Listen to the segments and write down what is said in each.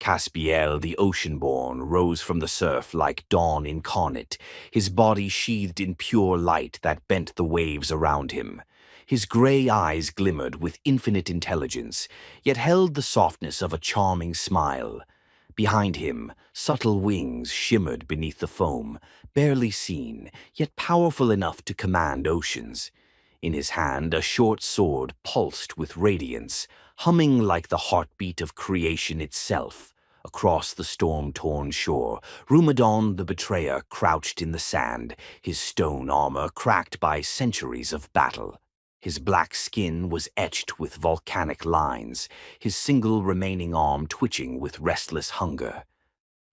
Caspiel, the ocean-born, rose from the surf like dawn incarnate, his body sheathed in pure light that bent the waves around him. His gray eyes glimmered with infinite intelligence, yet held the softness of a charming smile. Behind him, subtle wings shimmered beneath the foam, barely seen, yet powerful enough to command oceans. In his hand, a short sword pulsed with radiance, humming like the heartbeat of creation itself. Across the storm-torn shore, Rumadon the betrayer crouched in the sand, his stone armor cracked by centuries of battle. His black skin was etched with volcanic lines, his single remaining arm twitching with restless hunger.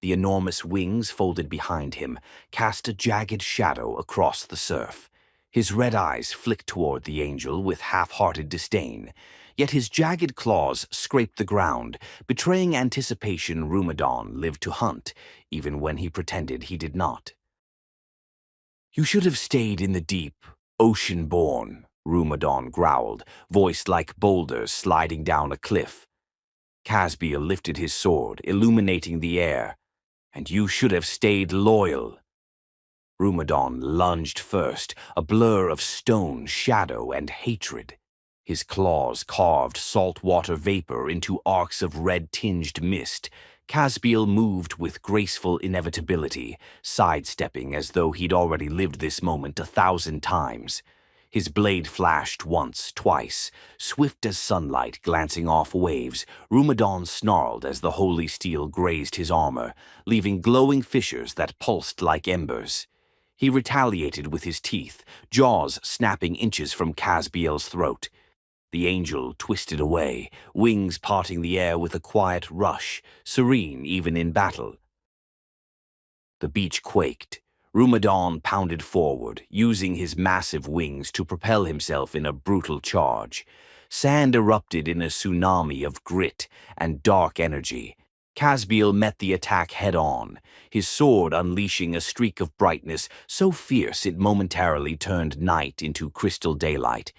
The enormous wings folded behind him cast a jagged shadow across the surf. His red eyes flicked toward the angel with half-hearted disdain, yet his jagged claws scraped the ground, betraying anticipation Rumadon lived to hunt, even when he pretended he did not. "You should have stayed in the deep, ocean-born," Rumadon growled, voice like boulders sliding down a cliff. Caspiel lifted his sword, illuminating the air. "And you should have stayed loyal." Rumadon lunged first, a blur of stone, shadow, and hatred. His claws carved saltwater vapor into arcs of red-tinged mist. Caspiel moved with graceful inevitability, sidestepping as though he'd already lived this moment 1,000 times. His blade flashed once, twice, swift as sunlight glancing off waves. Rumadon snarled as the holy steel grazed his armor, leaving glowing fissures that pulsed like embers. He retaliated with his teeth, jaws snapping inches from Caspiel's throat. The angel twisted away, wings parting the air with a quiet rush, serene even in battle. The beach quaked. Rumadon pounded forward, using his massive wings to propel himself in a brutal charge. Sand erupted in a tsunami of grit and dark energy. Caspiel met the attack head-on, his sword unleashing a streak of brightness so fierce it momentarily turned night into crystal daylight.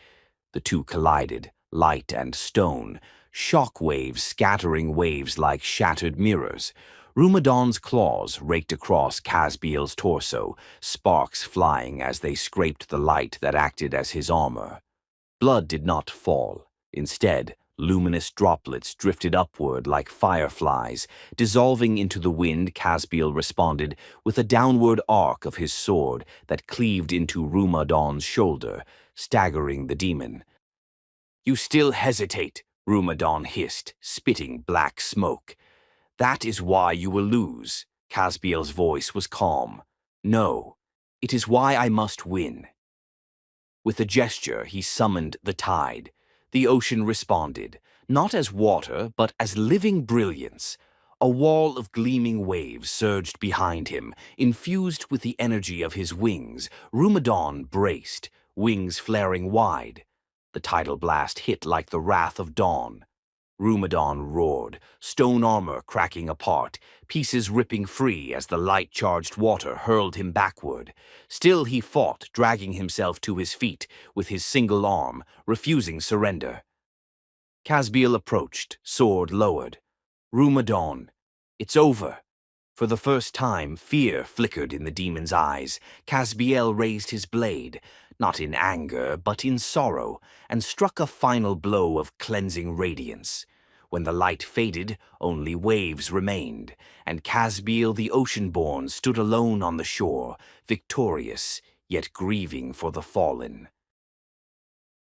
The two collided, light and stone, shock waves scattering waves like shattered mirrors. Rumadon's claws raked across Caspiel's torso, sparks flying as they scraped the light that acted as his armor. Blood did not fall. Instead, luminous droplets drifted upward like fireflies. Dissolving into the wind, Caspiel responded with a downward arc of his sword that cleaved into Rumadon's shoulder, staggering the demon. "You still hesitate," Rumadon hissed, spitting black smoke. "That is why you will lose." Caspiel's voice was calm. "No, it is why I must win." With a gesture, he summoned the tide. The ocean responded, not as water, but as living brilliance. A wall of gleaming waves surged behind him, infused with the energy of his wings. Rumadon braced, wings flaring wide. The tidal blast hit like the wrath of dawn. Rumadon roared, stone armor cracking apart, pieces ripping free as the light-charged water hurled him backward. Still he fought, dragging himself to his feet with his single arm, refusing surrender. Caspiel approached, sword lowered. "Rumadon, it's over." For the first time, fear flickered in the demon's eyes. Caspiel raised his blade, not in anger, but in sorrow, and struck a final blow of cleansing radiance. When the light faded, only waves remained, and Caspiel the ocean-born stood alone on the shore, victorious, yet grieving for the fallen.